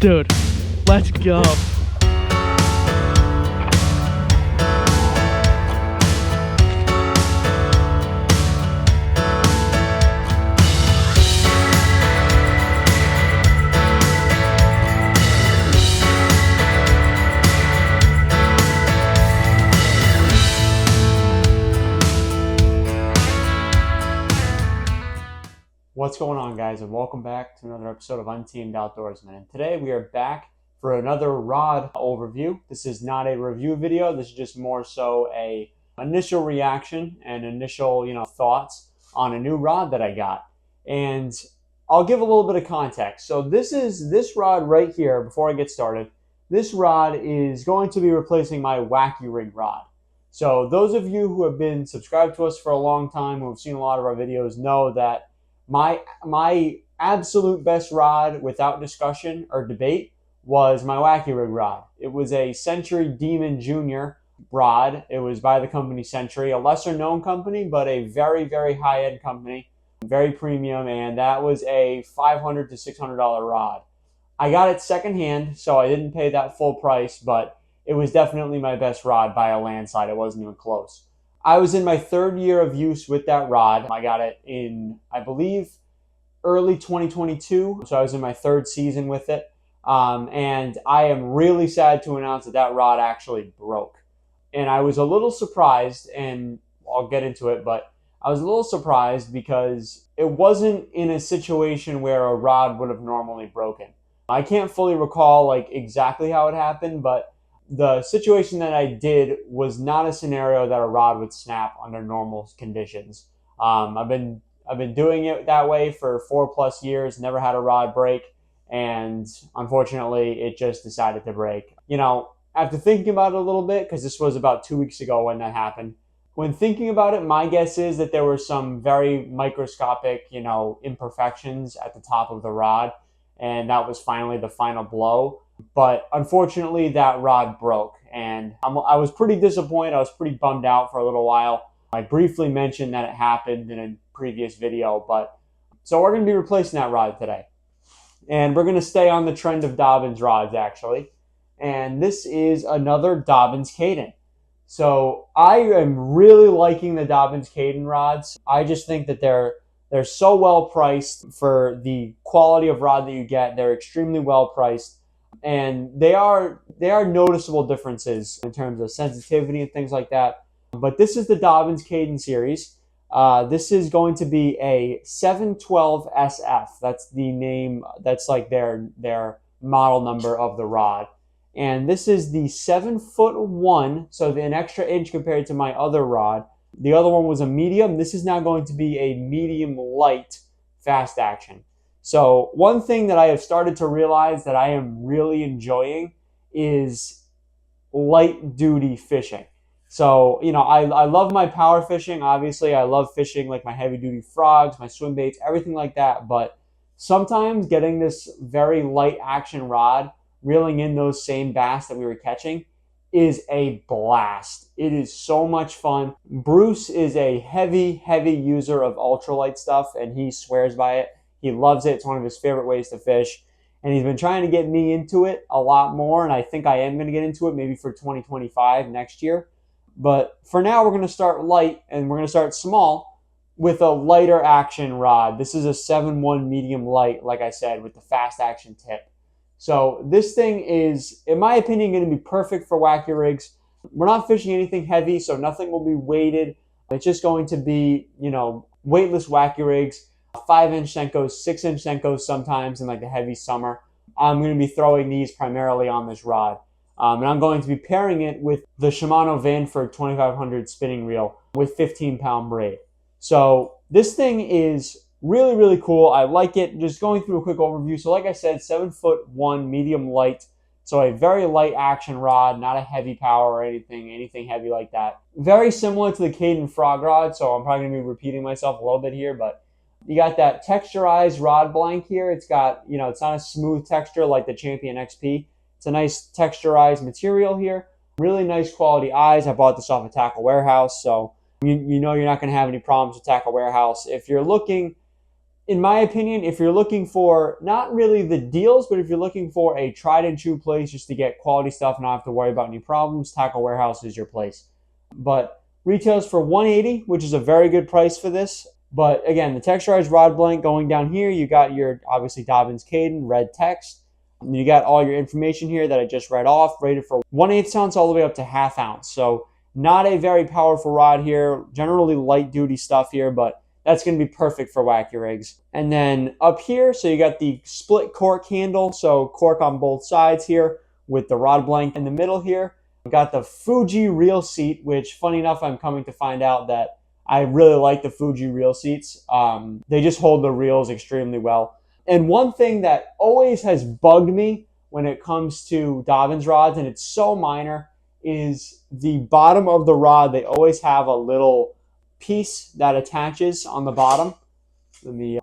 Dude, let's go. What's going on, guys, and welcome back to another episode of Untamed Outdoorsmen. And today we are back for another rod overview. This is not a review video. This is just more so a initial reaction and initial, thoughts on a new rod that I got. And I'll give a little bit of context. So this rod right here. Before I get started, this rod is going to be replacing my Wacky Rig rod. So those of you who have been subscribed to us for a long time, who have seen a lot of our videos, know that my absolute best rod, without discussion or debate, was my Wacky Rig rod. It was a Century Demon Junior rod. It was by the company Century, a lesser known company, but a very, very high-end company, very premium, and that was a $500 to $600 rod. I got it secondhand, so I didn't pay that full price, but it was definitely my best rod by a landslide. It wasn't even close. I was in my third year of use with that rod. I got it in, I believe, early 2022. So I was in my third season with it. And I am really sad to announce that that rod actually broke. And I was a little surprised, and I'll get into it, but I was a little surprised because it wasn't in a situation where a rod would have normally broken. I can't fully recall exactly how it happened, but the situation that I did was not a scenario that a rod would snap under normal conditions. I've been doing it that way for 4+ years, never had a rod break, and unfortunately it just decided to break. After thinking about it a little bit, because this was about 2 weeks ago when that happened, when thinking about it, my guess is that there were some very microscopic, imperfections at the top of the rod, and that was finally the final blow. But unfortunately, that rod broke, and I was pretty disappointed. I was pretty bummed out for a little while. I briefly mentioned that it happened in a previous video, so we're going to be replacing that rod today. And we're going to stay on the trend of Dobyns rods, actually. And this is another Dobyns Kaden. So I am really liking the Dobyns Kaden rods. I just think that they're so well priced for the quality of rod that you get. They're extremely well priced. And they are noticeable differences in terms of sensitivity and things like that. But this is the Dobyns Kaden series. This is going to be a 712 SF. That's the name. That's like their model number of the rod. And this is the 7'1", so an extra inch compared to my other rod. The other one was a medium. This is now going to be a medium light fast action. So one thing that I have started to realize that I am really enjoying is light duty fishing. So, I love my power fishing. Obviously, I love fishing like my heavy duty frogs, my swim baits, everything like that. But sometimes getting this very light action rod, reeling in those same bass that we were catching, is a blast. It is so much fun. Bruce is a heavy user of ultralight stuff, and he swears by it. He loves it. It's one of his favorite ways to fish. And he's been trying to get me into it a lot more, and I think I am going to get into it maybe for 2025 next year. But for now, we're going to start light, and we're going to start small with a lighter action rod. This is a 7'1" medium light, like I said, with the fast action tip. So this thing is, in my opinion, going to be perfect for Wacky Rigs. We're not fishing anything heavy, so nothing will be weighted. It's just going to be, weightless Wacky Rigs. 5-inch Senkos, 6-inch Senkos sometimes in the heavy summer. I'm going to be throwing these primarily on this rod. And I'm going to be pairing it with the Shimano Vanford 2500 spinning reel with 15-pound braid. So this thing is really, really cool. I like it. Just going through a quick overview. So like I said, 7'1", medium light. So a very light action rod, not a heavy power or anything heavy like that. Very similar to the Kaden frog rod. So I'm probably going to be repeating myself a little bit here, but you got that texturized rod blank here. It's got, it's not a smooth texture like the Champion XP. It's a nice texturized material here. Really nice quality eyes. I bought this off of Tackle Warehouse, so you know you're not going to have any problems with Tackle Warehouse. If you're looking in my opinion, if you're looking for not really the deals, but if you're looking for a tried and true place just to get quality stuff and not have to worry about any problems, Tackle Warehouse is your place. But retails for $180, which is a very good price for this. But again, the texturized rod blank going down here, you got your obviously Dobyns Kaden red text. You got all your information here that I just read off, rated for 1/8 ounce all the way up to ½ ounce. So not a very powerful rod here, generally light duty stuff here, but that's going to be perfect for wacky rigs. And then up here, so you got the split cork handle, so cork on both sides here with the rod blank in the middle here. We've got the Fuji reel seat, which funny enough, I'm coming to find out that I really like the Fuji reel seats. They just hold the reels extremely well. And one thing that always has bugged me when it comes to Dobyns rods, and it's so minor, is the bottom of the rod. They always have a little piece that attaches on the bottom.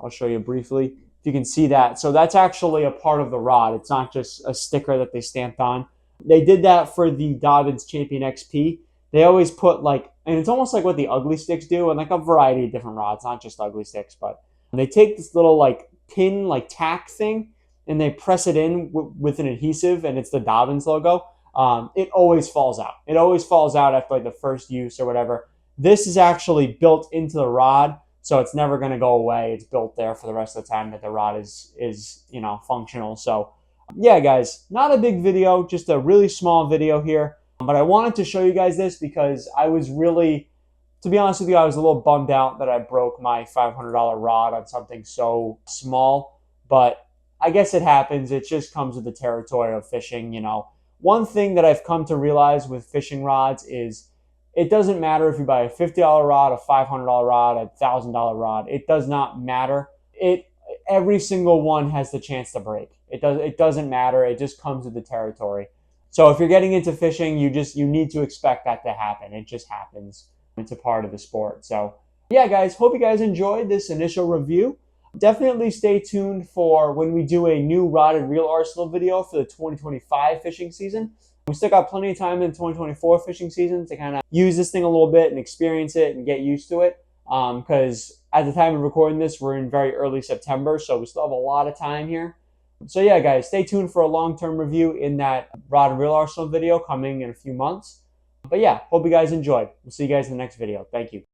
I'll show you briefly if you can see that. So that's actually a part of the rod. It's not just a sticker that they stamped on. They did that for the Dobyns Champion XP. They always put and it's almost like what the ugly sticks do, and like a variety of different rods, not just ugly sticks, but they take this little pin, tack thing, and they press it in with an adhesive, and it's the Dobyns logo. It always falls out. It always falls out after the first use or whatever. This is actually built into the rod, so it's never going to go away. It's built there for the rest of the time that the rod is functional. So yeah, guys, not a big video, just a really small video here. But I wanted to show you guys this because I was really, to be honest with you, I was a little bummed out that I broke my $500 rod on something so small. But I guess it happens. It just comes with the territory of fishing. One thing that I've come to realize with fishing rods is it doesn't matter if you buy a $50 rod, a $500 rod, a $1,000 rod. It does not matter. Every single one has the chance to break. It doesn't matter. It just comes with the territory. So if you're getting into fishing, you need to expect that to happen. It just happens. It's a part of the sport. So yeah, guys, hope you guys enjoyed this initial review. Definitely stay tuned for when we do a new rod and reel arsenal video for the 2025 fishing season. We still got plenty of time in the 2024 fishing season to kind of use this thing a little bit and experience it and get used to it. Because at the time of recording this, we're in very early September, so we still have a lot of time here. So yeah, guys, stay tuned for a long-term review in that rod and reel arsenal video coming in a few months. But yeah, hope you guys enjoyed. We'll see you guys in the next video. Thank you.